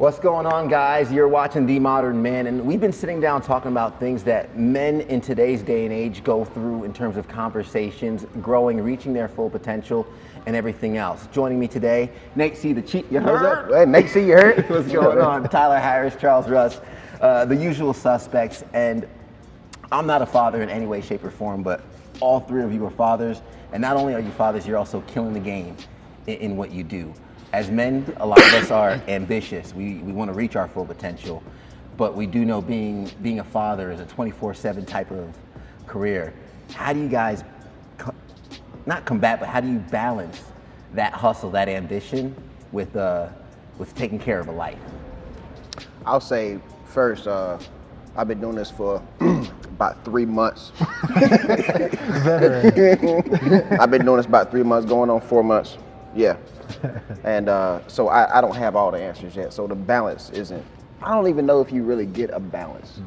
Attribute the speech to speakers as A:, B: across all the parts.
A: What's going on, guys? You're watching The Moden Man, and we've been sitting down talking about things that men in today's day and age go through in terms of conversations, growing, reaching their full potential, and everything else. Joining me today, Nate C. the Cheat. You heard?
B: Hey, Nate C. You heard?
A: What's going on? Tyler Harris, Charles Russ, the usual suspects. And I'm not a father in any way, shape, or form, but all three of you are fathers. And not only are you fathers, you're also killing the game in what you do. As men, a lot of us are ambitious. We want to reach our full potential, but we do know being a father is a 24/7 type of career. How do you guys, not combat, but how do you balance that hustle, that ambition with taking care of a life?
B: I'll say first, I've been doing this for about 3 months.
C: Veteran.
B: I've been doing this about 3 months, going on 4 months. Yeah. And so I don't have all the answers yet. So the balance isn't. I don't even know if you really get a balance.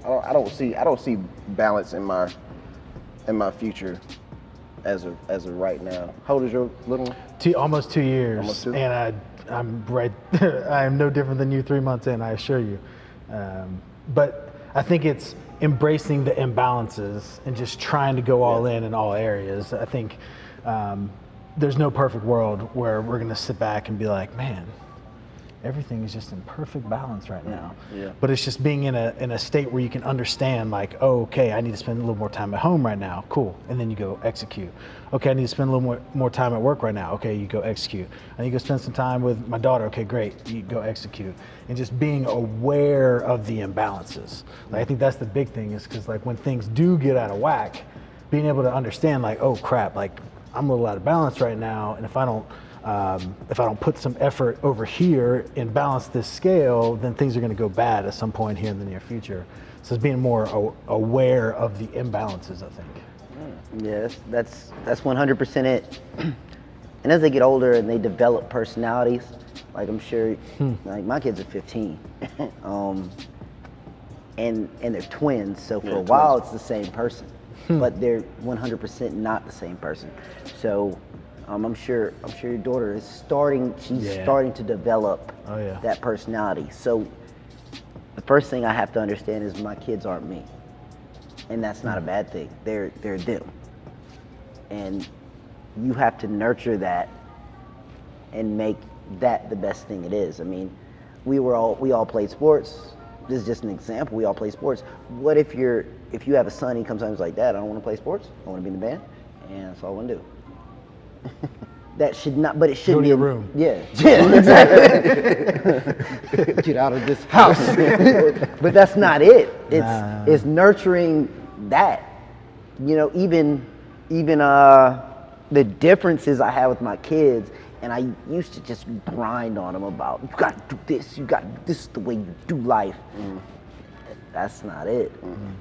B: I don't see balance in my future as of right now. How old is your little one?
C: Almost 2 years.
B: Almost 2?
C: And I'm right. I am no different than you 3 months in, I assure you. But I think it's embracing the imbalances and just trying to go all in all areas. I think there's no perfect world where we're gonna sit back and be like, man, everything is just in perfect balance right now.
B: Yeah.
C: But it's just being in a state where you can understand, like, oh, okay, I need to spend a little more time at home right now. Cool. And then you go execute. Okay, I need to spend a little more time at work right now. Okay, you go execute. I need to go spend some time with my daughter. Okay, great. You go execute. And just being aware of the imbalances. Like, I think that's the big thing, is because, like, when things do get out of whack, being able to understand, like, oh crap, like, I'm a little out of balance right now, and if I don't put some effort over here and balance this scale, then things are going to go bad at some point here in the near future. So it's being more aware of the imbalances, I think.
D: Yes, that's 100% it. And as they get older and they develop personalities, like I'm sure, like my kids are 15, and they're twins. So for a while, it's the same person, but they're 100% not the same person. So I'm sure your daughter is starting to develop that personality. So the first thing I have to understand is my kids aren't me, and that's not a bad thing. They're them, and you have to nurture that and make that the best thing it is. I mean, we all played sports. This is just an example. We all play sports. What if you have a son, he comes home and is like, Dad, I don't want to play sports. I want to be in the band, and that's all I want to do. That should not, but it should
C: Go
D: be
C: to your room.
D: Yeah, exactly. Get out of this house. But that's not it. It's nurturing that. You know, even the differences I have with my kids, and I used to just grind on them about, you got to do this. This is the way you do life. That's not it.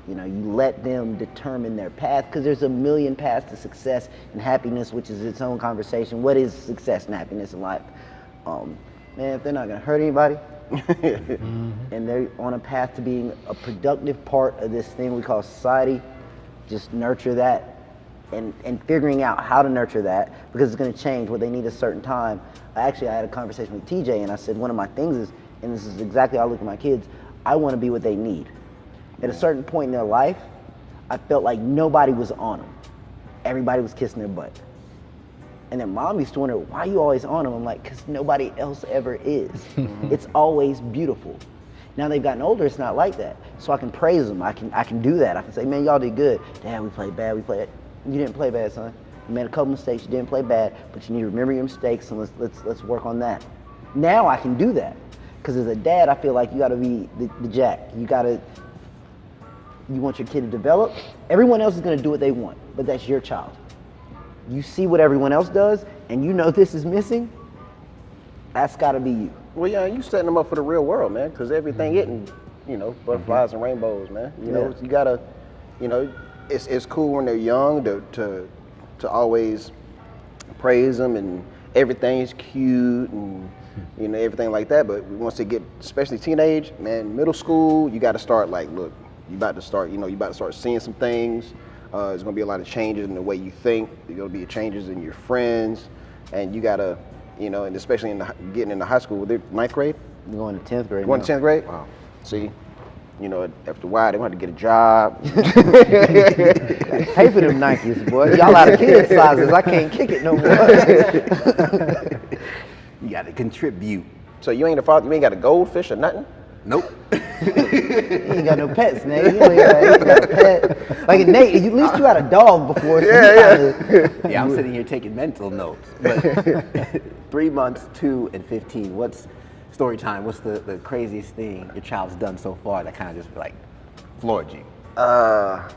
D: You know, you let them determine their path, because there's a million paths to success and happiness, which is its own conversation. What is success and happiness in life? Man, if they're not gonna hurt anybody, and they're on a path to being a productive part of this thing we call society, just nurture that, and figuring out how to nurture that, because it's gonna change. What they need a certain time. I had a conversation with TJ, and I said, one of my things is, and this is exactly how I look at my kids, I wanna be what they need. At a certain point in their life, I felt like nobody was on them. Everybody was kissing their butt. And their mom used to wonder, why are you always on them? I'm like, because nobody else ever is. It's always beautiful. Now they've gotten older, it's not like that. So I can praise them, I can do that. I can say, man, y'all did good. Dad, we played bad, You didn't play bad, son. You made a couple mistakes, you didn't play bad, but you need to remember your mistakes, and let's work on that. Now I can do that. Because as a dad, I feel like you gotta be the jack. You want your kid to develop. Everyone else is gonna do what they want, but that's your child. You see what everyone else does, and you know this is missing, that's gotta be you.
B: Well, yeah, you setting them up for the real world, man, because everything isn't, butterflies and rainbows, man. You know, you gotta, it's cool when they're young to always praise them, and everything's cute and everything like that. But once they get, especially teenage, man, middle school, you got to start like, look, you about to start seeing some things. There's gonna be a lot of changes in the way you think. There's gonna be changes in your friends, and you gotta, and especially getting into high school, they're ninth grade.
D: I'm going to 10th grade.
B: Going
D: now.
B: to 10th grade? Wow. See, you know, after a while, they want to get a job.
D: Pay for them Nikes, boy. Y'all out of kid sizes. I can't kick it no more.
A: You got to contribute.
B: So you ain't a father, you ain't got a goldfish or nothing?
A: Nope.
D: You ain't got no pets, Nate. You ain't got a pet. Like Nate, at least you had a dog before. So
A: Yeah, I'm sitting here taking mental notes. But 3 months, 2, and 15. What's story time? What's the craziest thing your child's done so far that kind of just like floored you?
B: I'll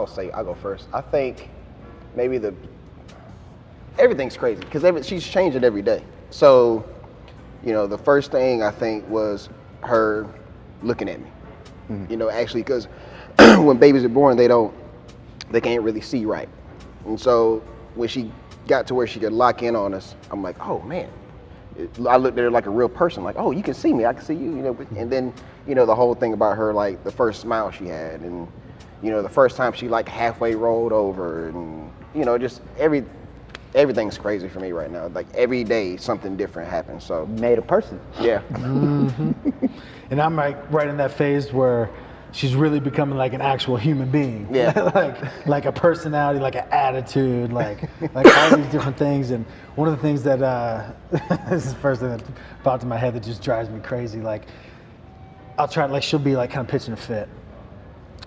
B: say, I'll go first. I think maybe everything's crazy because she's changing every day. So, you know, the first thing I think was her looking at me. You know, actually, because when babies are born, they can't really see right. And so when she got to where she could lock in on us, I'm like, oh man. I looked at her like a real person, like, oh, you can see me, I can see you, you know. And then, you know, the whole thing about her, like the first smile she had, and you know, the first time she like halfway rolled over, and you know, just everything's crazy for me right now. Like every day something different happens. So
D: made a person.
B: Yeah.
C: And I'm like right in that phase where she's really becoming like an actual human being.
B: Yeah.
C: like a personality, like an attitude, like all these different things. And one of the things that this is the first thing that popped in my head that just drives me crazy. Like I'll try, like she'll be like kind of pitching a fit,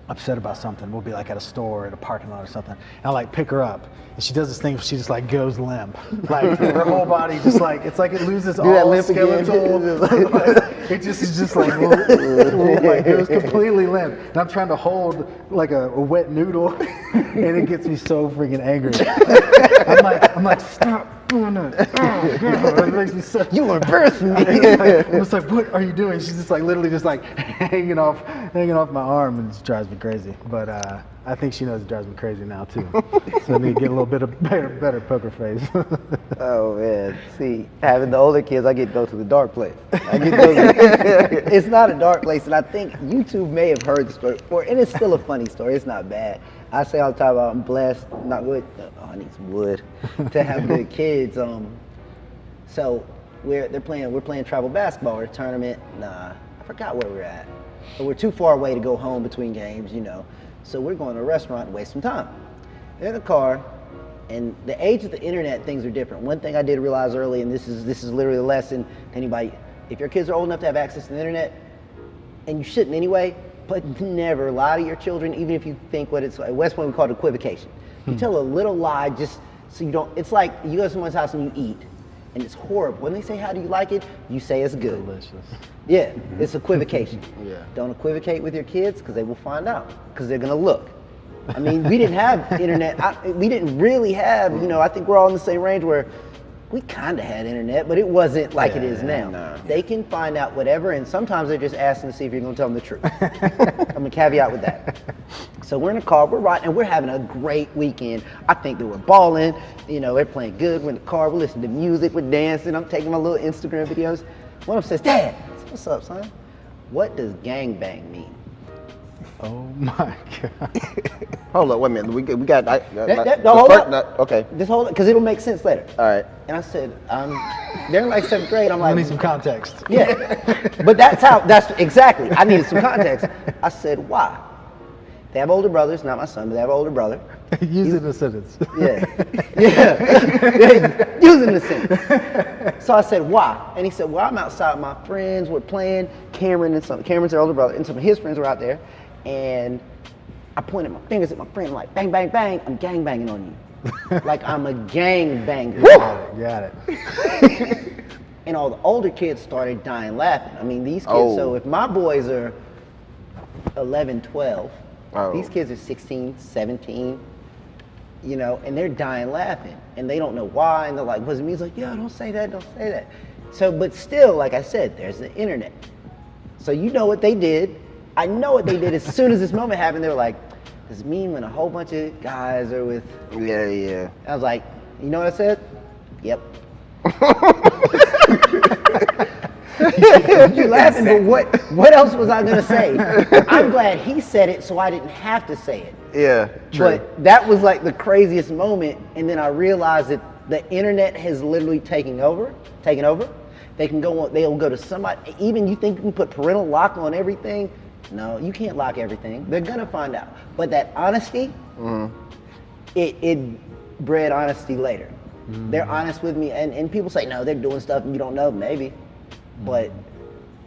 C: upset about something. We'll be like at a store, at a parking lot or something. And I'll like pick her up, and she does this thing where she just like goes limp. Like her whole body just like, it's like it loses all skeletal. It just is just like, like goes completely limp. And I'm trying to hold like a wet noodle, and it gets me so freaking angry. I'm like, stop doing that. Oh, it makes me so.
D: You embarrass me.
C: I'm just like, what are you doing? She's just like literally just like hanging off my arm, and it just drives me crazy. But I think she knows it drives me crazy now too. So I need to get a little bit of better poker face.
D: Oh man, see, having the older kids, I get to go to the dark place. It's not a dark place, and I think you two may have heard the story before, and it's still a funny story. It's not bad. I say all the time, I'm blessed, not good. Oh, I need some wood to have good kids. So we're playing travel basketball or a tournament. I forgot where we're at, but we're too far away to go home between games, you know. So we're going to a restaurant to waste some time. They're in the car, and the age of the internet, things are different. One thing I did realize early, and this is literally a lesson to anybody: if your kids are old enough to have access to the internet, and you shouldn't anyway, but never lie to your children, even if you think what it's like. West Point, we call it equivocation. You tell a little lie just so you don't. It's like you go to someone's house and you eat, and it's horrible. When they say, "How do you like it?" you say it's good.
C: Delicious.
D: Yeah, it's equivocation.
B: Yeah.
D: Don't equivocate with your kids because they will find out because they're gonna look. I mean, we didn't have internet. We didn't really have, you know, I think we're all in the same range where we kind of had internet, but it wasn't like it is now.
B: No.
D: They can find out whatever, and sometimes they're just asking to see if you're gonna tell them the truth. I'm gonna caveat with that. So we're in the car, we're riding, and we're having a great weekend. I think that we're balling, you know, they're playing good. We're in the car, we're listening to music, we're dancing. I'm taking my little Instagram videos. One of them says, "Dad, what's up, son? What does gangbang mean?"
C: Oh my God.
B: Hold up, wait a minute. We got.
D: No, hold up.
B: Okay.
D: Just hold it, because it'll make sense later.
B: All right.
D: And I said, they're in like 7th grade. I'm
C: I
D: like,
C: need some context.
D: yeah. But that's exactly, I needed some context. I said, why? They have older brothers, not my son, but they have an older brother.
C: Use it in a sentence.
D: Yeah. Yeah. Using the sentence. So I said, why? And he said, well, I'm outside with my friends. We're playing. Cameron's their older brother, and some of his friends were out there. And I pointed my fingers at my friend, like, bang, bang, bang. I'm gang banging on you. Like I'm a gang banger.
C: Got it.
D: And all the older kids started dying laughing. I mean, these kids, so if my boys are 11, 12, these kids are 16, 17, you know, and they're dying laughing. And they don't know why, and they're like, what's it mean? He's like, yeah, don't say that, don't say that. So, but still, like I said, there's the internet. So you know what they did. I know what they did as soon as this moment happened. They were like, does it mean when a whole bunch of guys are with...
B: Yeah.
D: I was like, you know what I said? Yep. You're laughing, but what else was I gonna say? I'm glad he said it so I didn't have to say it.
B: Yeah, true.
D: But that was like the craziest moment, and then I realized that the internet has literally taken over, They'll go to somebody. Even you think you can put parental lock on everything? No, you can't lock everything. They're gonna find out. But that honesty, it bred honesty later. They're honest with me, and people say no, they're doing stuff and you don't know, maybe, but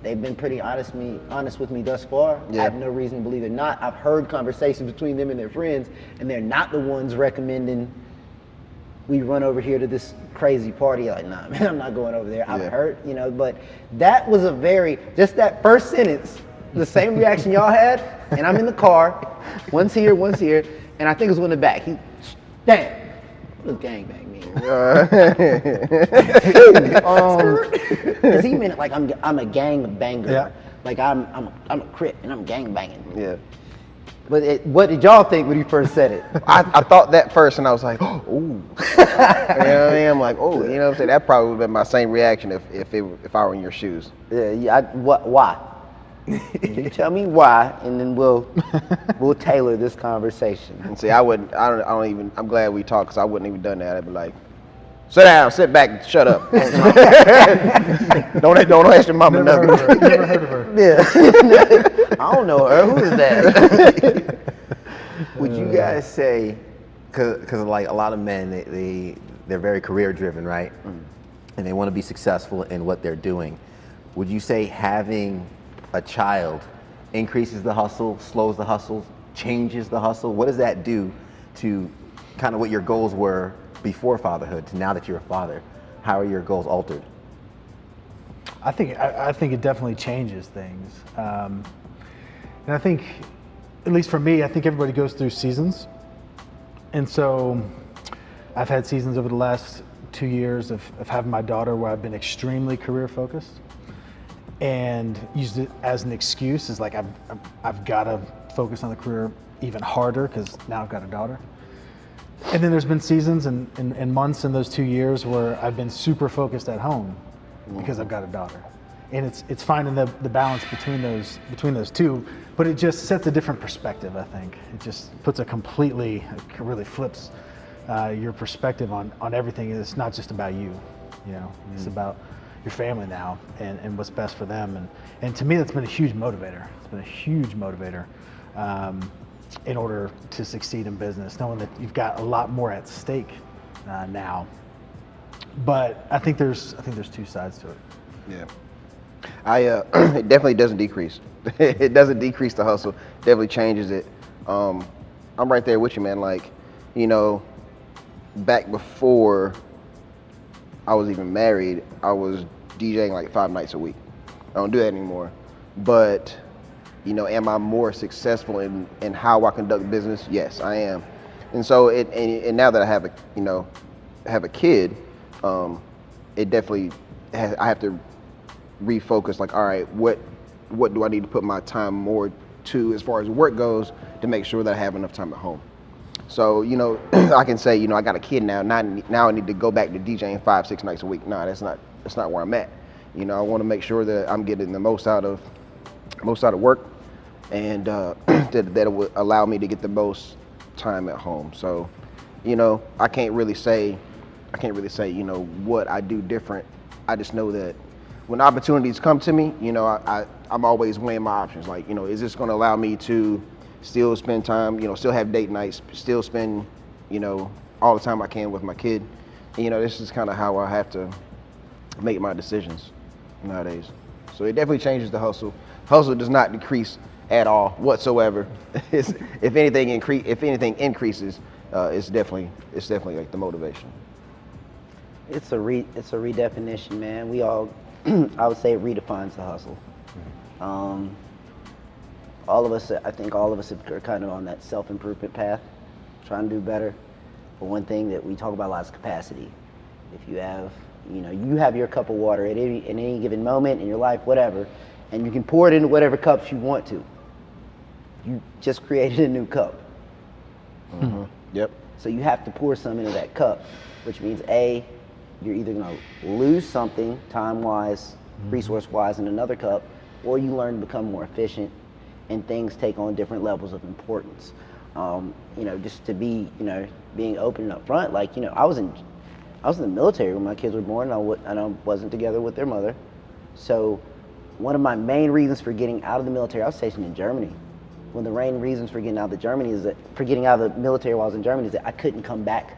D: they've been pretty honest with me thus far.
B: Yeah.
D: I have no reason to believe they're not. I've heard conversations between them and their friends, and they're not the ones recommending we run over here to this crazy party. Like, nah, man, I'm not going over there. I've heard, but that was just that first sentence, the same reaction y'all had, and I'm in the car, one's here, and I think it was one in the back. Damn, what does gangbang mean? Because he meant it like I'm a gang banger.
C: Yeah.
D: Like I'm a crip and I'm gang banging.
B: Yeah.
D: But what did y'all think when he first said it?
B: I thought that first, and I was like, ooh. You know what I mean? I'm like, oh, you know what I'm saying? That probably would have been my same reaction if I were in your shoes.
D: Yeah. Why? You tell me why, and then we'll tailor this conversation.
B: And see, I'm glad we talked, because I wouldn't even done that. I'd be like, sit down, sit back, shut up. don't ask your mama nothing.
C: Never heard of her.
D: Yeah. I don't know her. Who is that?
A: Would you guys say, because like a lot of men, they're very career driven, right? And they want to be successful in what they're doing. Would you say having a child increases the hustle, slows the hustle, changes the hustle? What does that do to kind of what your goals were before fatherhood to now that you're a father? How are your goals altered?
C: I think it definitely changes things, and I think, at least for me, I think everybody goes through seasons, and so I've had seasons over the last 2 years of having my daughter where I've been extremely career focused and used it as an excuse, is like I've got to focus on the career even harder because now I've got a daughter. And then there's been seasons and months in those 2 years where I've been super focused at home because I've got a daughter. And it's finding the balance between those two, but it just sets a different perspective, I think. It just puts it really flips your perspective on everything. It's not just about you, it's about your family now and what's best for them. And to me, that's been a huge motivator. It's been a huge motivator in order to succeed in business, knowing that you've got a lot more at stake now. But I think there's two sides to it.
B: Yeah. It definitely doesn't decrease. It doesn't decrease the hustle. Definitely changes it. I'm right there with you, man. Like, back before I was even married, I was DJing like 5 nights a week. I don't do that anymore. But, am I more successful in how I conduct business? Yes, I am. And so, and now that I have a kid, it definitely I have to refocus. Like, all right, what do I need to put my time more to as far as work goes to make sure that I have enough time at home? So, I can say, I got a kid now. Now I need to go back to DJing 5-6 nights a week. No, that's not where I'm at. I want to make sure that I'm getting the most out of work, and that will allow me to get the most time at home. So, I can't really say, what I do different. I just know that when opportunities come to me, I'm always weighing my options. Like, is this going to allow me to still spend time, still have date nights, still spend, all the time I can with my kid. And, this is kind of how I have to make my decisions nowadays. So it definitely changes the hustle. Hustle does not decrease at all whatsoever. If anything increases, it's definitely like the motivation.
D: It's a redefinition, man. We all, I would say, it redefines the hustle. I think all of us are kind of on that self-improvement path, trying to do better. But one thing that we talk about a lot is capacity. If you have, you have your cup of water at any given moment in your life, whatever, and you can pour it into whatever cups you want to. You just created a new cup.
B: Yep.
D: So you have to pour some into that cup, which means A, you're either going to lose something time-wise, resource-wise in another cup, or you learn to become more efficient and things take on different levels of importance. Just to be, being open and upfront, like, I was in I was in the military when my kids were born, and I wasn't together with their mother. So one of my main reasons for getting out of the military, I was stationed in Germany. One of the main reasons for getting out of the military while I was in Germany is that I couldn't come back.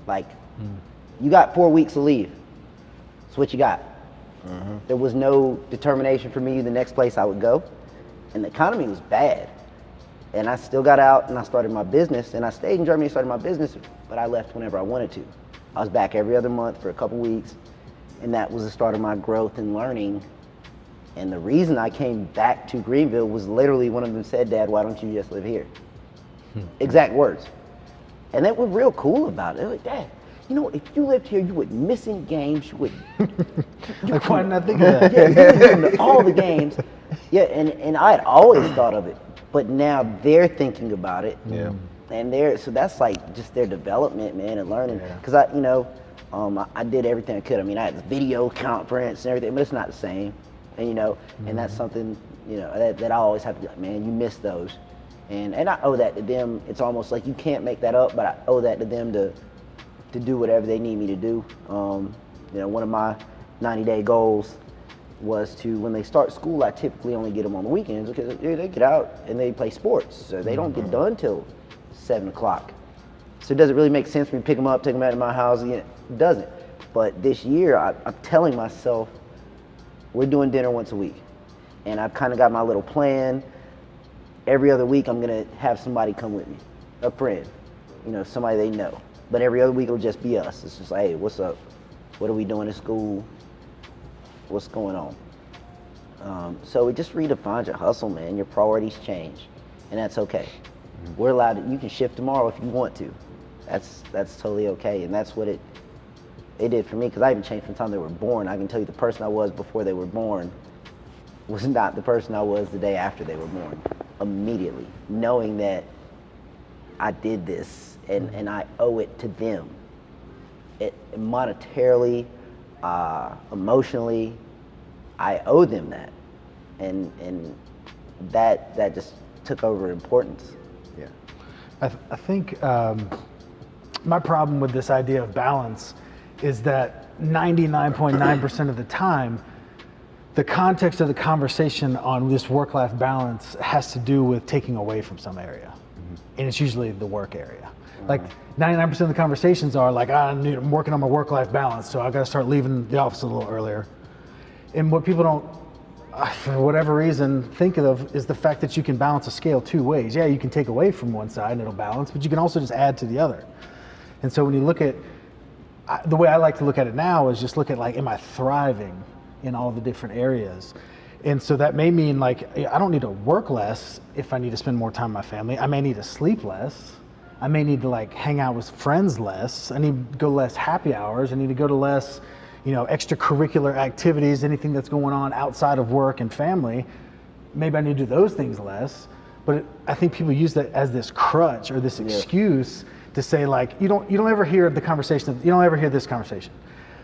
D: Like, you got 4 weeks to leave. That's what you got. There was no determination for me the next place I would go. And the economy was bad. And I still got out and I started my business. And I stayed in Germany and started my business, but I left whenever I wanted to. I was back every other month for a couple weeks. And that was the start of my growth and learning. And the reason I came back to Greenville was literally one of them said, "Dad, why don't you just live here?" Exact words. And they were real cool about it. They're like, "Dad, you know, if you lived here, you would missing games. You would."
C: Like, why didn't I think of that?
D: Yeah, you would come to all the games. Yeah, and I had always thought of it, but now they're thinking about it.
B: Yeah.
D: And so that's like just their development, man, and learning. Because I did everything I could. I mean, I had this video conference and everything, but it's not the same. And and that's something that I always have to be like, man, you miss those. And I owe that to them. It's almost like you can't make that up, but I owe that to them to do whatever they need me to do. One of my 90-day goals was to, when they start school, I typically only get them on the weekends because they get out and they play sports. So they don't get done till 7 o'clock. So it doesn't really make sense for me to pick them up, take them out of my house. It doesn't. But this year, I'm telling myself, we're doing dinner once a week. And I've kind of got my little plan. Every other week, I'm going to have somebody come with me, a friend, somebody they know. But every other week, it'll just be us. It's just like, hey, what's up? What are we doing at school? What's going on? So it just redefines your hustle, man. Your priorities change, and that's okay. We're allowed you can shift tomorrow if you want to. That's totally okay, and that's what it did for me, because I even changed from the time they were born. I can tell you the person I was before they were born was not the person I was the day after they were born. Immediately, knowing that I did this and I owe it to them. It monetarily, emotionally, I owe them that, and that just took over importance.
A: Yeah.
C: I think my problem with this idea of balance is that 99.9% of the time, the context of the conversation on this work-life balance has to do with taking away from some area. And it's usually the work area. Like 99% of the conversations are like, I'm working on my work-life balance, so I gotta start leaving the office a little earlier. And what people don't, for whatever reason, think of is the fact that you can balance a scale two ways. Yeah, you can take away from one side and it'll balance, but you can also just add to the other. And so when you look at, the way I like to look at it now is just look at like, am I thriving in all the different areas? And so that may mean like, I don't need to work less if I need to spend more time with my family. I may need to sleep less. I may need to like hang out with friends less. I need to go less happy hours. I need to go to less, extracurricular activities, anything that's going on outside of work and family. Maybe I need to do those things less. But I think people use that as this crutch or this excuse to say like, you don't ever hear the conversation, you don't ever hear this conversation.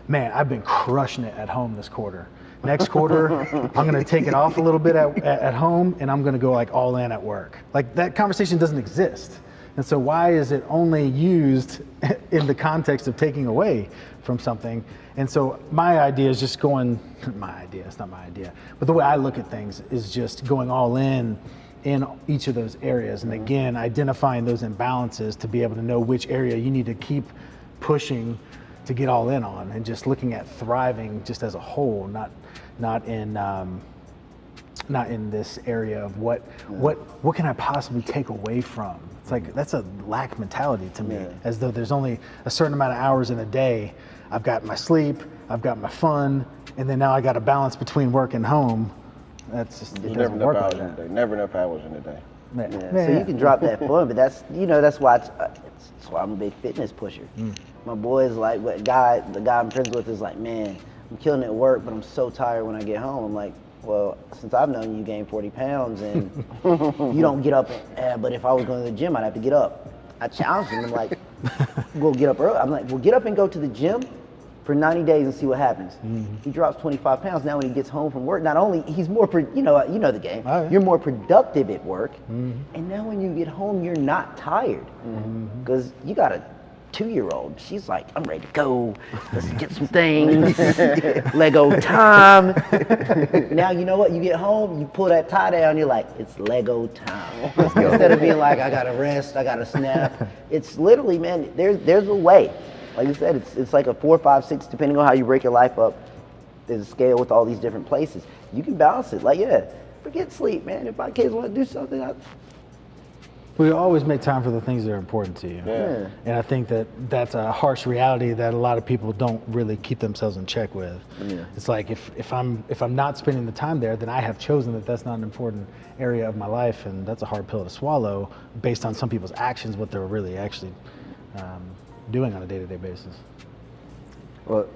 C: Man, I've been crushing it at home this quarter. Next quarter, I'm gonna take it off a little bit at home and I'm gonna go like all in at work. Like that conversation doesn't exist. And so why is it only used in the context of taking away from something? And so my idea is just going, it's not my idea, but the way I look at things is just going all in each of those areas. And again, identifying those imbalances to be able to know which area you need to keep pushing to get all in on, and just looking at thriving just as a whole, not in this area of what can I possibly take away from. It's like that's a lack mentality to me, as though there's only a certain amount of hours in a day. I've got my sleep, I've got my fun, and then now I got a balance between work and home. That's just, it doesn't work like that.
B: Never enough hours in a day.
D: So you can drop that fun, but that's why that's why I'm a big fitness pusher. My boys like the guy I'm friends with is like, man, I'm killing it at work, but I'm so tired when I get home. I'm like, well, since I've known you gained 40 pounds and you don't get up, but if I was going to the gym, I'd have to get up. I challenged him. I'm like, we'll get up early. I'm like, we'll get up and go to the gym for 90 days and see what happens. He drops 25 pounds. Now when he gets home from work, not only he's more, you know the game. Oh, yeah. You're more productive at work. And now when you get home, you're not tired because you got a 2-year-old, she's like, I'm ready to go. Let's get some things. Lego time. Now, you know what? You get home, you pull that tie down, you're like, it's Lego time. Instead of being like, I gotta rest, I gotta snap. It's literally, man, there's a way. Like you said, it's like a 4, 5, 6, depending on how you break your life up. There's a scale with all these different places. You can balance it. Like, yeah, forget sleep, man. If my kids want to do something,
C: We always make time for the things that are important to you.
D: Yeah.
C: And I think that that's a harsh reality that a lot of people don't really keep themselves in check with.
D: Yeah.
C: It's like if I'm not spending the time there, then I have chosen that that's not an important area of my life, and that's a hard pill to swallow based on some people's actions, what they're really actually doing on a day-to-day basis.
A: Well,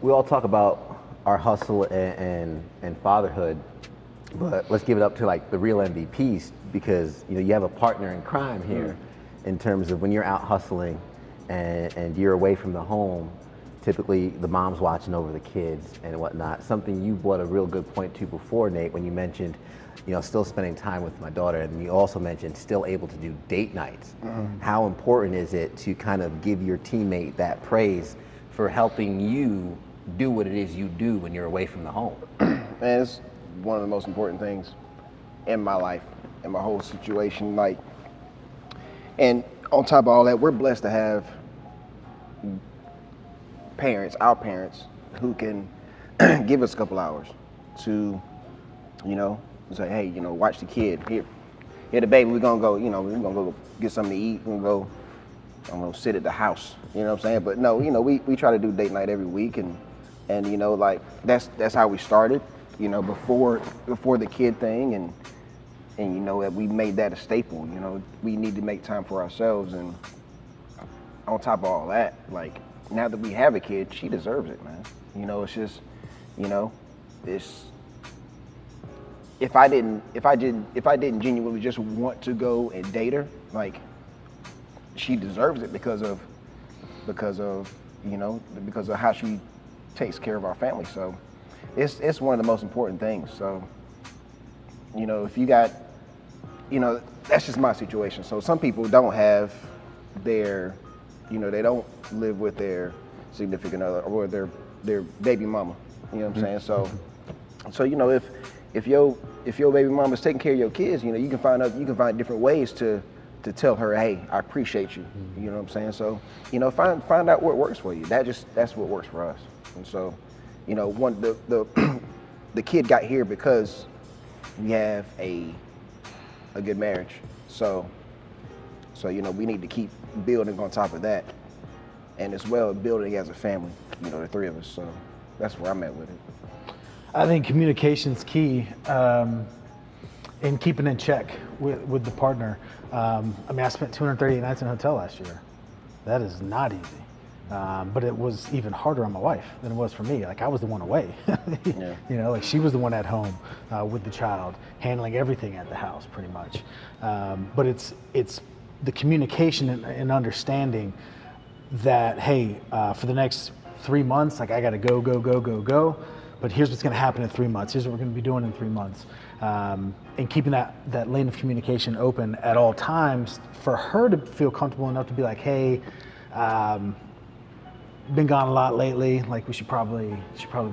A: we all talk about our hustle and fatherhood, but let's give it up to like the real MVPs, because you have a partner in crime here in terms of when you're out hustling and you're away from the home. Typically the mom's watching over the kids and whatnot. Something you brought a real good point to before, Nate, when you mentioned still spending time with my daughter, and you also mentioned still able to do date nights. How important is it to kind of give your teammate that praise for helping you do what it is you do when you're away from the home?
B: Man, it's one of the most important things in my life, in my whole situation. Like, and on top of all that, we're blessed to have parents, our parents, who can give us a couple hours to, say, hey, watch the kid. Here the baby, we're gonna go, we're gonna go get something to eat. We're gonna go, I'm gonna sit at the house. You know what I'm saying? But no, we try to do date night every week, and like that's how we started. Before the kid thing, and that we made that a staple. We need to make time for ourselves, and on top of all that, like now that we have a kid, she deserves it, man. It's just, it's. If I didn't genuinely just want to go and date her, like she deserves it because of how she takes care of our family. So it's one of the most important things. So if you got, that's just my situation. So some people don't have their, they don't live with their significant other or their baby mama. You know what I'm saying? So if your baby mama's taking care of your kids, you can find different ways to tell her, hey, I appreciate you. You know what I'm saying? So, find out what works for you. That's what works for us. And so, the kid got here because we have a good marriage. So we need to keep building on top of that, and as well building as a family. The three of us. So that's where I'm at with it.
C: I think communication's key in keeping in check with the partner. I spent 238 nights in a hotel last year. That is not easy. But it was even harder on my wife than it was for me. Like I was the one away.
B: Yeah.
C: Like she was the one at home with the child, handling everything at the house pretty much. But it's the communication and understanding that, hey, for the next 3 months, like I gotta go. But here's what's going to happen in 3 months. Here's what we're going to be doing in 3 months. And keeping that lane of communication open at all times for her to feel comfortable enough to be like, hey, been gone a lot lately. Like we should probably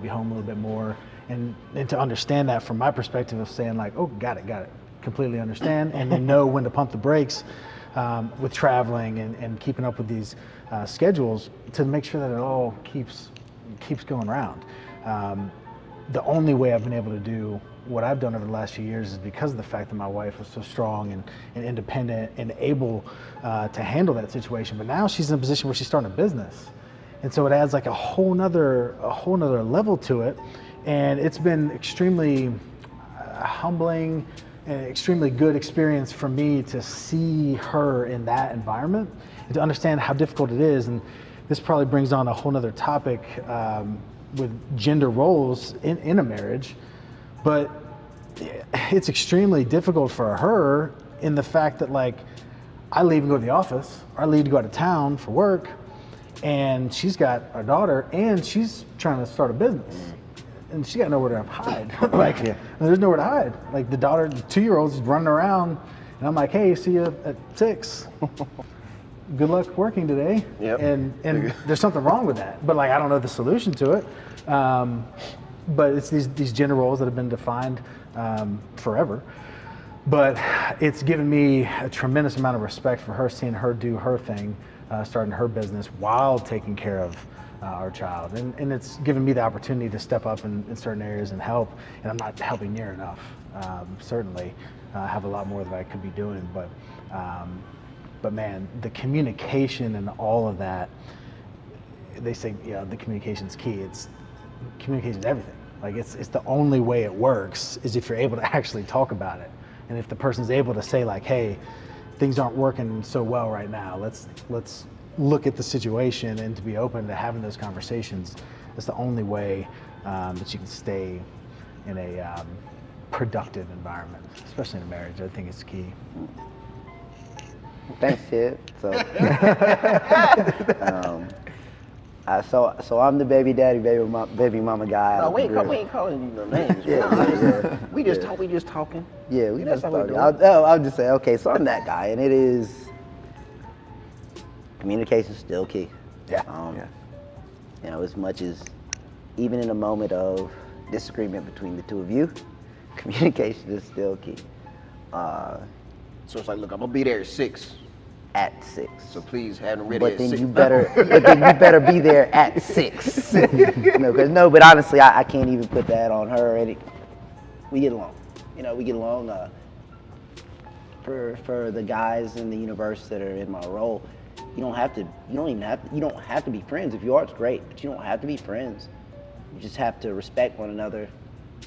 C: be home a little bit more. And to understand that from my perspective of saying like, oh, got it. Completely understand. And then know when to pump the brakes with traveling and keeping up with these schedules to make sure that it all keeps going around. The only way I've been able to do what I've done over the last few years is because of the fact that my wife was so strong and independent and able to handle that situation. But now she's in a position where she's starting a business. And so it adds like a whole nother level to it. And it's been extremely humbling and extremely good experience for me to see her in that environment and to understand how difficult it is. And this probably brings on a whole nother topic with gender roles in a marriage, but it's extremely difficult for her in the fact that like I leave and go to the office, or I leave to go out of town for work, and she's got a daughter and she's trying to start a business and she got nowhere to hide. There's nowhere to hide. Like the 2-year-old's running around and I'm like, hey, see you at 6. good luck working today.
B: Yep.
C: And there's something wrong with that. But like, I don't know the solution to it. But it's these gender roles that have been defined forever. But it's given me a tremendous amount of respect for her, seeing her do her thing, starting her business while taking care of our child. And it's given me the opportunity to step up in certain areas and help. And I'm not helping near enough, certainly. I have a lot more that I could be doing. But man, the communication and all of that, they say, yeah, the communication's key. Communication's everything. Like it's the only way it works is if you're able to actually talk about it. And if the person's able to say like, hey, things aren't working so well right now, let's look at the situation and to be open to having those conversations. That's the only way that you can stay in a productive environment, especially in a marriage. I think it's key.
D: Thanks, kid. So, so I'm the baby daddy, baby mama guy.
B: No, we ain't calling you no names.
D: Yeah.
B: We just talking.
D: Yeah, we
B: That's
D: just
B: how we
D: talking.
B: do it.
D: I'll just say, okay, so I'm that guy, and it is communication still key.
A: Yeah.
D: You know, as much as even in a moment of disagreement between the two of you, communication is still key.
B: So it's like, look, I'm gonna be there at 6.
D: At 6.
B: So please have them ready
D: But
B: at
D: then
B: 6.
D: you better be there at 6. But honestly, I can't even put that on her. We get along. You know, we get along. For the guys in the universe that are in my role, you don't have to be friends. If you are, it's great, but you don't have to be friends. You just have to respect one another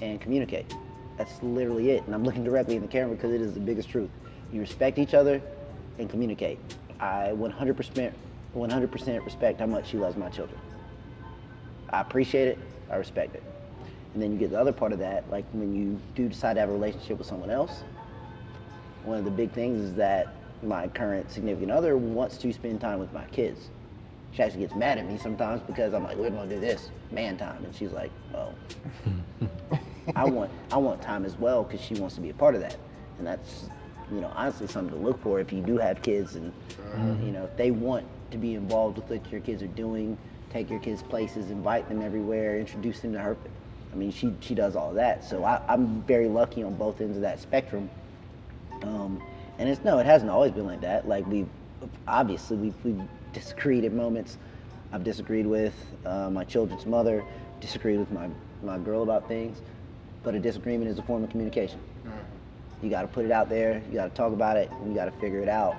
D: and communicate. That's literally it. And I'm looking directly in the camera because it is the biggest truth. You respect each other and communicate. I 100% respect how much she loves my children. I appreciate it, I respect it. And then you get the other part of that, like when you do decide to have a relationship with someone else, one of the big things is that my current significant other wants to spend time with my kids. She actually gets mad at me sometimes because I'm like, we're gonna do this, man time. And she's like, oh, I want time as well because she wants to be a part of that. And that's, you know, honestly something to look for if you do have kids and, you know, if they want to be involved with what your kids are doing, take your kids places, invite them everywhere, introduce them to her. I mean, she does all of that. So I'm very lucky on both ends of that spectrum. And it hasn't always been like that. Like we've disagreed at moments. I've disagreed with my children's mother, disagreed with my girl about things, but a disagreement is a form of communication. You got to put it out there, you got to talk about it, and you got to figure it out.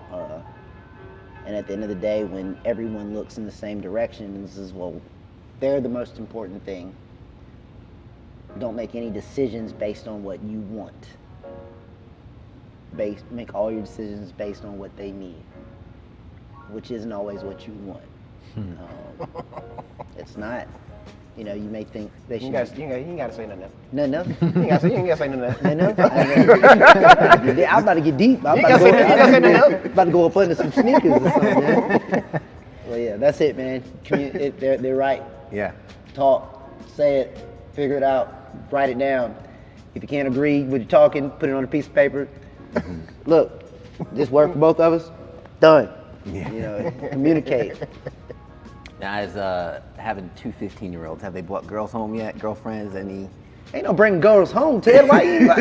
D: And at the end of the day, when everyone looks in the same direction and says, well, they're the most important thing, don't make any decisions based on what you want. Make all your decisions based on what they need, which isn't always what you want. It's not. You know, you may think they should.
B: You ain't gotta say nothing.
D: No.
B: You ain't gotta say nothing.
D: No. I'm about to get deep. I'm about to go up under some sneakers or something, man. Well, yeah, that's it, man. They're right.
A: Yeah.
D: Talk, say it, figure it out, write it down. If you can't agree with your talking, put it on a piece of paper. Look, this worked for both of us. Done.
A: Yeah.
D: You know, communicate.
A: Now, as having two 15-year-olds, have they brought girls home yet? Girlfriends? Any?
D: Ain't no bringing girls home, Ted. Why you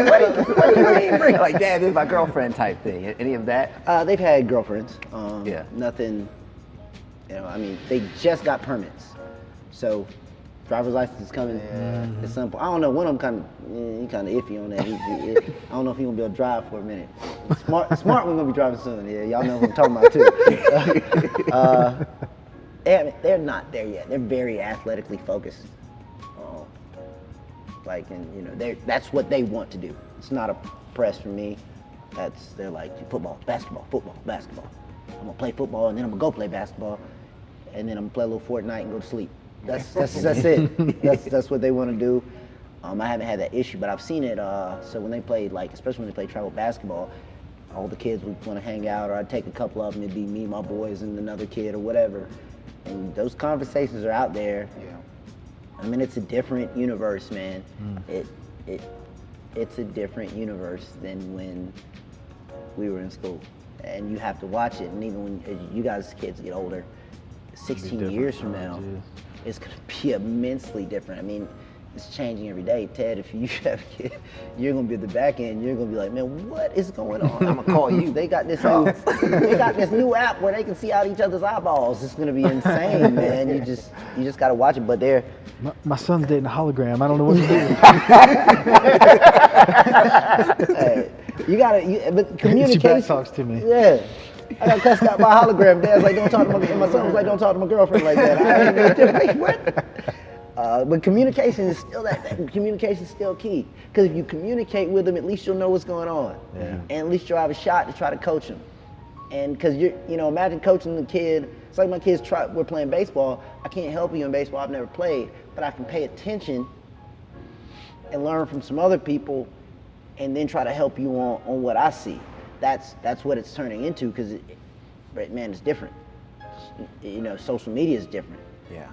D: bring
A: Like, Dad, this is my girlfriend type thing. Any of that?
D: They've had girlfriends.
A: Yeah.
D: Nothing. You know, I mean, they just got permits, so driver's license is coming at some point. I don't know. One of them kind of iffy on that. I don't know if he's gonna be able to drive for a minute. Smart one gonna be driving soon. Yeah, y'all know who I'm talking about too. They're not there yet. They're very athletically focused. That's what they want to do. It's not a press for me. They're like football, basketball. I'm gonna play football and then I'm gonna go play basketball, and then I'm gonna play a little Fortnite and go to sleep. That's it. That's what they want to do. I haven't had that issue, but I've seen it. So when they played, especially when they played travel basketball, all the kids would want to hang out, or I'd take a couple of them. It'd be me, my boys, and another kid, or whatever. And those conversations are out there.
B: Yeah.
D: I mean, it's a different universe, man. It's a different universe than when we were in school. and you have to watch it. And even when you guys kids get older, 16 years from now, it's going to be immensely different. I mean, it's changing every day. Ted, if you have a kid, you're going to be at the back end. You're going to be like, man, what is going on? I'm going to call you. They got this new app where they can see out each other's eyeballs. It's going to be insane, man. You just got to watch it. But they're
C: my son's dating a hologram. I don't know what to do.
D: hey, but communication.
C: She back talks to me.
D: Yeah. I got cussed out by a hologram. Dad's like, don't talk to my son was like, don't talk to my girlfriend like that. Like, what? But communication is still communication is still key. Because if you communicate with them, at least you'll know what's going on.
C: Yeah.
D: And at least you'll have a shot to try to coach them. And because imagine coaching the kid. It's like my kids we're playing baseball. I can't help you in baseball. I've never played, but I can pay attention and learn from some other people, and then try to help you on what I see. That's what it's turning into, because man, it's different. Social media is different.
A: Yeah.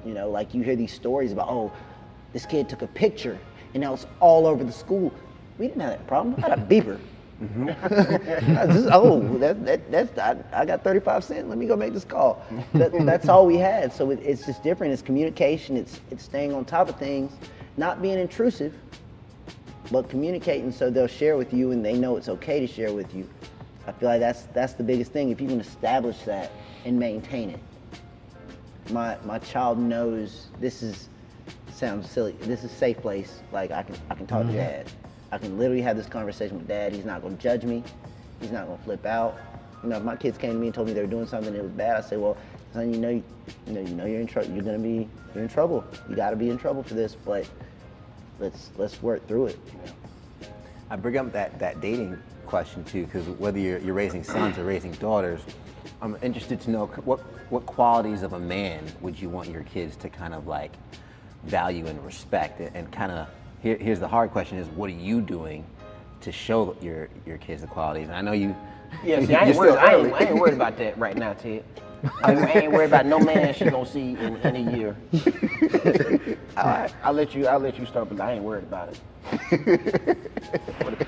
D: Like you hear these stories about, oh, this kid took a picture and now it's all over the school. We didn't have that problem. I had a beeper. I got 35 cents. Let me go make this call. That's all we had. So it's just different. It's communication. It's staying on top of things, not being intrusive, but communicating so they'll share with you and they know it's okay to share with you. I feel like that's the biggest thing. If you can establish that and maintain it. My child knows sounds silly. This is a safe place. Like I can talk to Dad. I can literally have this conversation with Dad. He's not going to judge me. He's not going to flip out. If my kids came to me and told me they were doing something that was bad, I say, well, son, you know you're in trouble. You're in trouble. You got to be in trouble for this. But let's work through it.
A: I bring up that dating question too, because whether you're raising sons or raising daughters, I'm interested to know what qualities of a man would you want your kids to kind of like value and respect, and kind of here's the hard question: is what are you doing to show your kids the qualities? And I know you.
B: Yeah, see, I ain't worried about that right now, Ted. I ain't worried about no man she gonna see in a year. I'll let you start, but I ain't worried about it.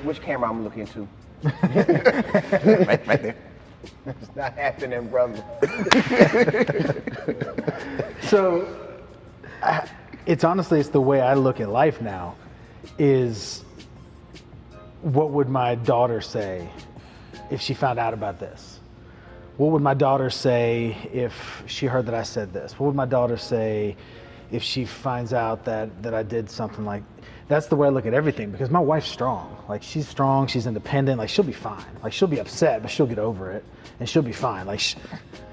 B: Which camera I'm looking to?
A: right there.
B: It's not happening, brother.
C: So, it's the way I look at life now. Is what would my daughter say if she found out about this? What would my daughter say if she heard that I said this? What would my daughter say if she finds out that I did something like? That's the way I look at everything, because my wife's strong. Like, she's strong, she's independent, like she'll be fine. Like, she'll be upset, but she'll get over it and she'll be fine. Like,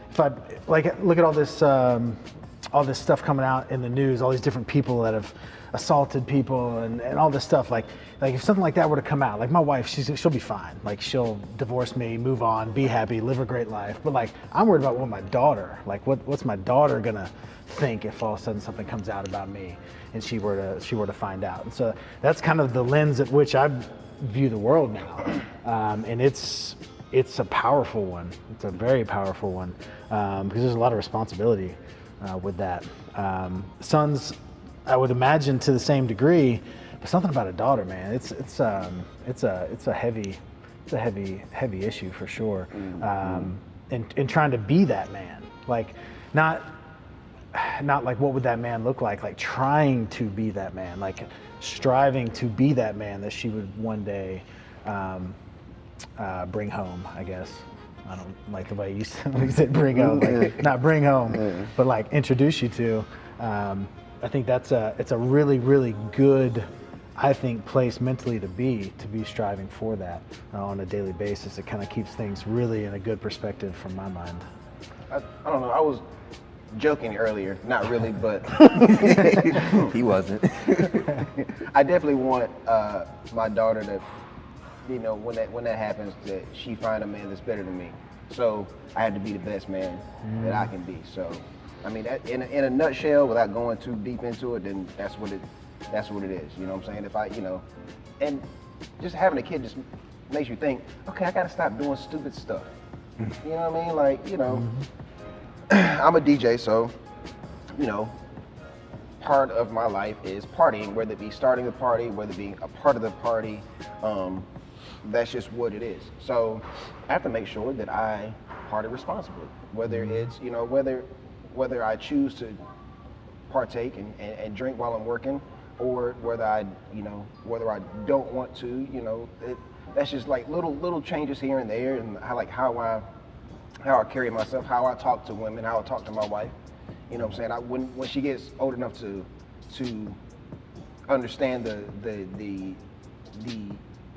C: if I look at all this stuff coming out in the news, all these different people that have assaulted people and all this stuff, like if something like that were to come out, like my wife, she'll be fine. Like, she'll divorce me, move on, be happy, live a great life. But like, I'm worried about what my daughter, like what's my daughter gonna think if all of a sudden something comes out about me and she were to find out. And so that's kind of the lens at which I view the world now. And it's a powerful one. It's a very powerful one, because there's a lot of responsibility with that. Sons, I would imagine, to the same degree, but something about a daughter, man. It's a heavy issue for sure. And trying to be that man, like not like what would that man look like trying to be that man, like striving to be that man that she would one day bring home, I guess. I don't like the way you said bring home, like, not bring home, but like introduce you to. I think it's a really, really good, I think, place mentally to be striving for that on a daily basis. It kind of keeps things really in a good perspective from my mind.
B: I don't know. I was joking earlier, not really, but
A: He wasn't.
B: I definitely want my daughter to, when that happens, that she find a man that's better than me. So I have to be the best man that I can be. So, I mean, in a nutshell, without going too deep into it, then that's what it is. You know what I'm saying? If and just having a kid just makes you think, okay, I got to stop doing stupid stuff. You know what I mean? Like, I'm a DJ, so, part of my life is partying, whether it be starting a party, whether it be a part of the party. that's just what it is. So I have to make sure that I party responsibly, whether it's, you know, whether I choose to partake and drink while I'm working, or whether I don't want to, you know, that's just like little changes here and there, and how I carry myself, how I talk to women, how I talk to my wife. You know what I'm saying? When she gets old enough to understand the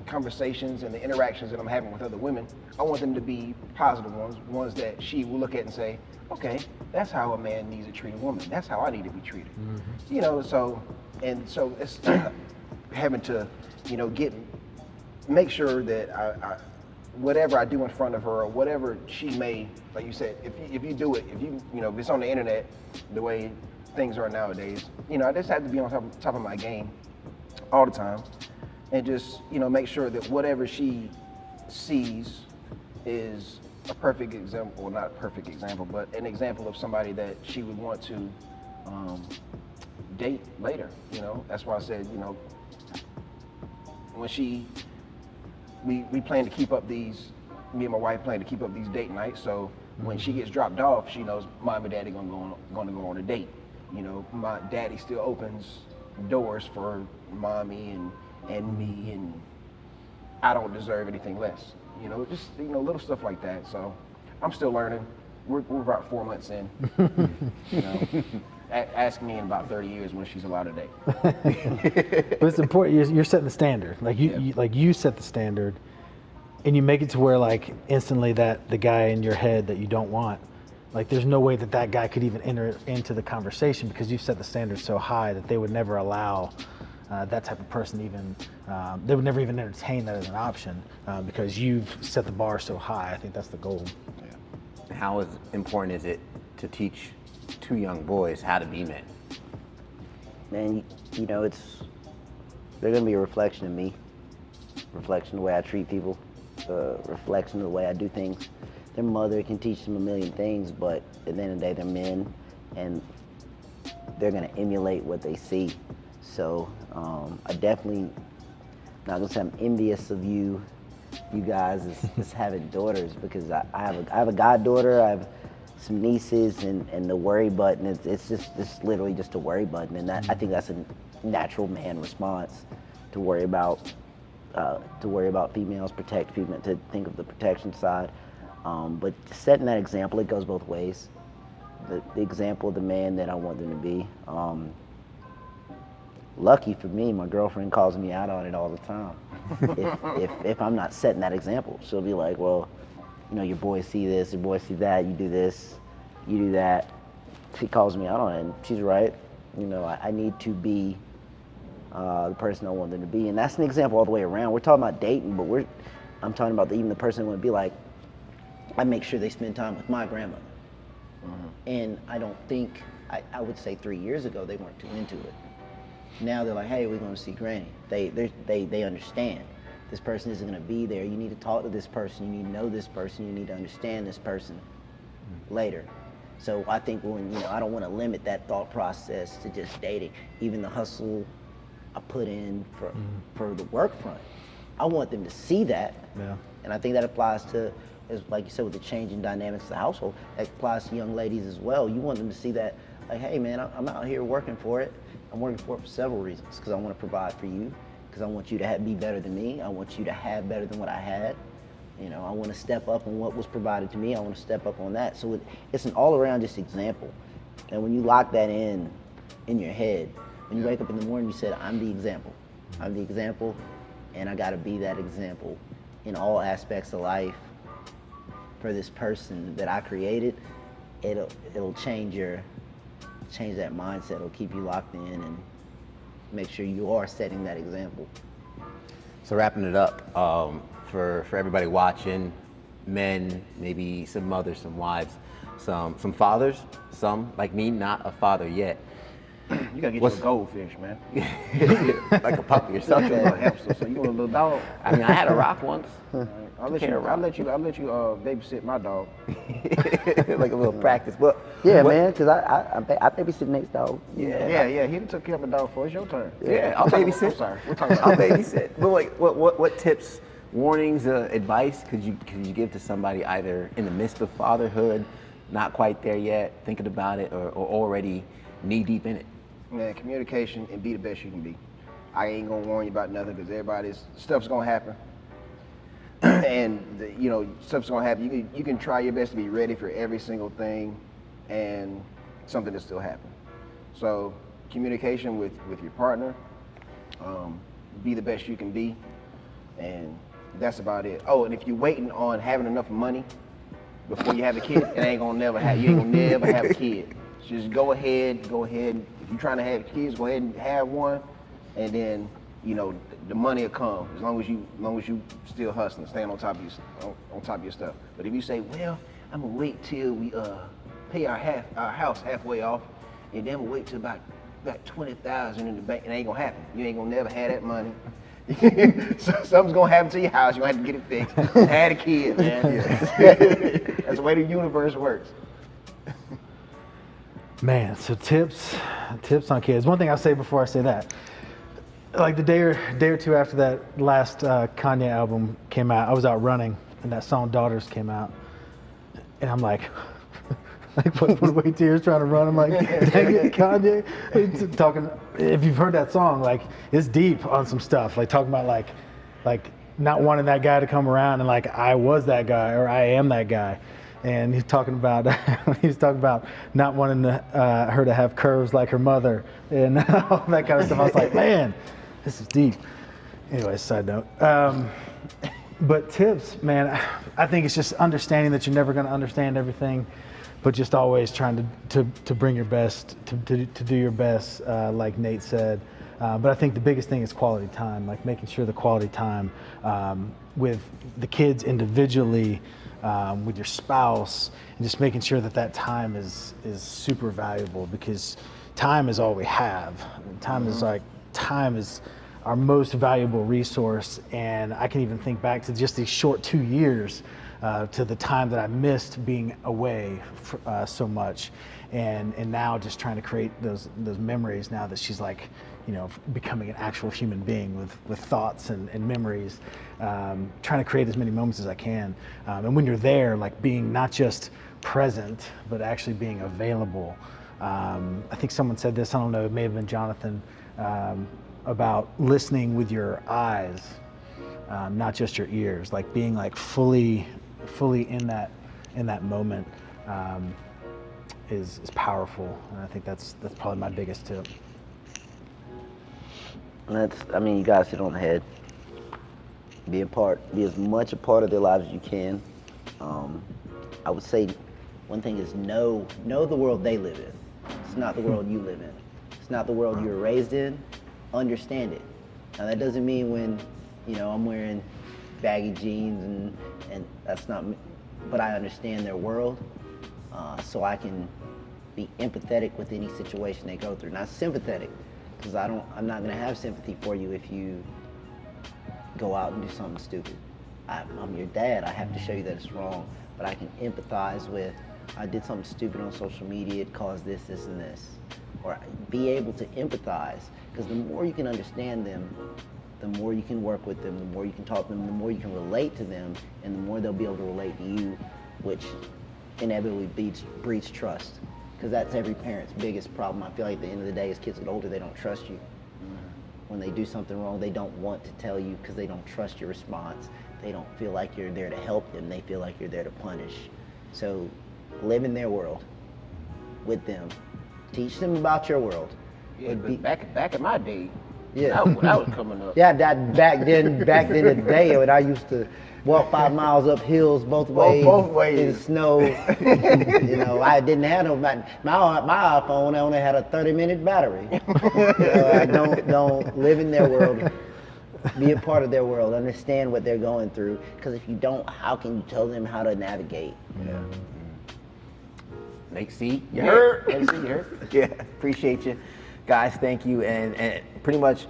B: conversations and the interactions that I'm having with other women, I want them to be positive ones that she will look at and say, okay, that's how a man needs to treat a woman. That's how I need to be treated. Mm-hmm. You know, so it's having to, you know, make sure that I whatever I do in front of her, or whatever she may, like you said, if you do it, if it's on the internet, the way things are nowadays, you know, I just have to be on top of my game all the time, and just, you know, make sure that whatever she sees is a perfect example, well, not a perfect example, but an example of somebody that she would want to date later. You know, that's why I said, you know, when we plan to keep up these, me and my wife plan to keep up these date nights. So when she gets dropped off, she knows mom and daddy gonna go on a date. You know, my daddy still opens doors for mommy and me, and I don't deserve anything less. You know, just, you know, little stuff like that. So I'm still learning. We're about 4 months in. You know, ask me in about 30 years when she's allowed to date.
C: But it's important. You're setting the standard. Like you set the standard, and you make it to where, like, instantly that the guy in your head that you don't want, like, there's no way that guy could even enter into the conversation, because you've set the standard so high that they would never allow that type of person even. They would never even entertain that as an option, because you've set the bar so high. I think that's the goal.
A: Yeah. How important is it to teach 2 young boys how to be men?
D: Man, you know, they're gonna be a reflection of me, reflection of the way I treat people, reflection of the way I do things. Their mother can teach them a million things, but at the end of the day, they're men, and they're gonna emulate what they see. So I definitely, not gonna say I'm envious of you guys as having daughters, because I have a goddaughter, I have some nieces, and the worry button it's literally just a worry button, and that I think that's a natural man response, to worry about females, protect females, to think of the protection side. But setting that example, it goes both ways. The example of the man that I want them to be. Lucky for me, my girlfriend calls me out on it all the time. if I'm not setting that example, she'll be like, well, you know, your boys see this, your boys see that, you do this, you do that. She calls me out on it, and she's right. You know, I need to be the person I want them to be, and that's an example all the way around. We're talking about dating, but I'm talking about even the person I want to be like. I make sure they spend time with my grandmother. Mm-hmm. And I don't think, I would say 3 years ago, they weren't too into it. Now they're like, hey, we're going to see Granny. They understand. This person isn't going to be there. You need to talk to this person. You need to know this person. You need to understand this person later. So I think I don't want to limit that thought process to just dating. Even the hustle I put in for the work front, I want them to see that. Yeah. And I think that applies to, as like you said, with the changing dynamics of the household, that applies to young ladies as well. You want them to see that, like, hey man, I'm out here working for it. I'm working for it for several reasons, because I want to provide for you, because I want you to be better than me. I want you to have better than what I had. You know, I want to step up on what was provided to me. I want to step up on that. So it's an all-around just example. And when you lock that in your head, when you wake up in the morning, you said, I'm the example. I'm the example, and I got to be that example in all aspects of life for this person that I created. It'll change that mindset. It'll keep you locked in and make sure you are setting that example.
A: So wrapping it up, for everybody watching, men, maybe some mothers, some wives, some fathers, some like me, not a father yet.
B: You gotta get you a goldfish, man.
A: Like a puppy or something.
B: A hamster. So you want a little dog?
A: I mean, I had a rock once.
B: I'll let you babysit my dog.
A: Like a little practice. But
D: man, because I babysit Nate's dog.
B: Yeah. He took care of the dog for. It's your turn.
A: Yeah, I'll babysit.
B: I'm sorry. We're talking about
A: I'll babysit. But like, what tips warnings, advice could you give to somebody either in the midst of fatherhood, not quite there yet, thinking about it, or already knee deep in it?
B: Man, communication and be the best you can be. I ain't gonna warn you about nothing because stuff's gonna happen. And stuff's gonna happen. You can try your best to be ready for every single thing, and something will still happen. So communication with your partner, be the best you can be, and that's about it. Oh, and if you're waiting on having enough money before you have a kid, you ain't gonna never have a kid. Just go ahead. If you're trying to have kids, go ahead and have one, and then the money will come as long as you still hustling, staying on top of your stuff. But if you say, well, I'm gonna wait till we pay our house halfway off, and then I'm gonna wait till about 20,000 in the bank, it ain't gonna happen. You ain't gonna never have that money. So something's gonna happen to your house. You gonna have to get it fixed. Have a kid, man. That's the way the universe works.
C: Man, so tips on kids. One thing I'll say before I say that, like the day or two after that last Kanye album came out, I was out running and that song Daughters came out, and I'm like putting away tears trying to run. I'm like, dang it, Kanye. Talking, if you've heard that song, like it's deep on some stuff, like talking about like not wanting that guy to come around, and like I was that guy or I am that guy. And he's talking about not wanting her to have curves like her mother and all that kind of stuff. I was like, man, this is deep. Anyway, side note. But tips, man, I think it's just understanding that you're never going to understand everything, but just always trying to bring your best, to do your best, like Nate said. But I think the biggest thing is quality time, like making sure the quality time with the kids individually, with your spouse, and just making sure that time is super valuable, because time is all we have. Time is our most valuable resource, and I can even think back to just these short 2 years to the time that I missed being away so much, and now just trying to create those memories now that she's like, becoming an actual human being with thoughts and memories, trying to create as many moments as I can. And when you're there, like being not just present, but actually being available. I think someone said this, I don't know, it may have been Jonathan, about listening with your eyes, not just your ears, like being like fully in that moment is powerful. And I think that's probably my biggest tip.
D: You guys hit on the head. Be as much a part of their lives as you can. I would say one thing is know the world they live in. It's not the world you live in. It's not the world you were raised in. Understand it. Now that doesn't mean when, I'm wearing baggy jeans and that's not me, but I understand their world, so I can be empathetic with any situation they go through. Not sympathetic, because I'm not gonna have sympathy for you if you go out and do something stupid. I'm your dad, I have to show you that it's wrong, but I can empathize with, I did something stupid on social media, it caused this, and this. Or be able to empathize, because the more you can understand them, the more you can work with them, the more you can talk to them, the more you can relate to them, and the more they'll be able to relate to you, which inevitably breeds trust. Because that's every parent's biggest problem. I feel like at the end of the day, as kids get older, they don't trust you. When they do something wrong, they don't want to tell you because they don't trust your response. They don't feel like you're there to help them. They feel like you're there to punish. So live in their world with them. Teach them about your world.
B: Yeah, but back in my day,
D: yeah,
B: that was coming up.
D: Yeah, back then in the day, when I used to walk 5 miles up hills both ways in snow. I didn't have no my iPhone. I only had a 30-minute battery. I don't live in their world. Be a part of their world. Understand what they're going through. Because if you don't, how can you tell them how to navigate?
A: Yeah. Nate, see, you heard? Yeah, appreciate you. Guys, thank you. And pretty much,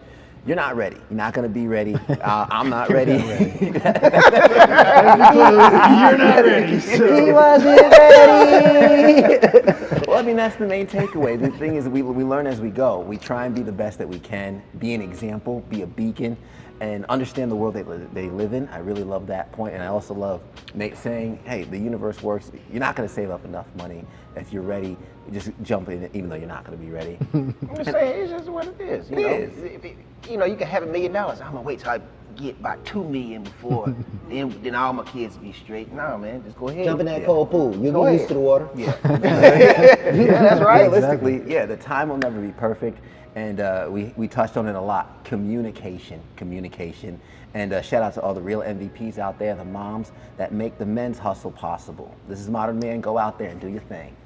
A: You're not ready. You're not going to be ready. I'm not ready.
C: You're not ready.
D: He wasn't ready.
A: Well, I mean, that's the main takeaway. The thing is, we learn as we go. We try and be the best that we can, be an example, be a beacon, and understand the world they live in. I really love that point, and I also love Nate saying, hey, the universe works. You're not going to save up enough money. If you're ready, just jump in, even though you're not going to be ready.
B: I'm just saying, it's just what it is. You know, you can have $1 million. I'm gonna wait till I get about 2 million before then all my kids be straight. No, man, just go ahead.
D: Jump in that cold pool. You'll
B: Go
D: get
B: ahead.
D: used to the water.
A: Yeah.
B: Yeah, that's right.
A: Realistically, yeah, the time will never be perfect, and we touched on it a lot. Communication. And shout out to all the real MVPs out there, the moms that make the men's hustle possible. This is Modern Man. Go out there and do your thing.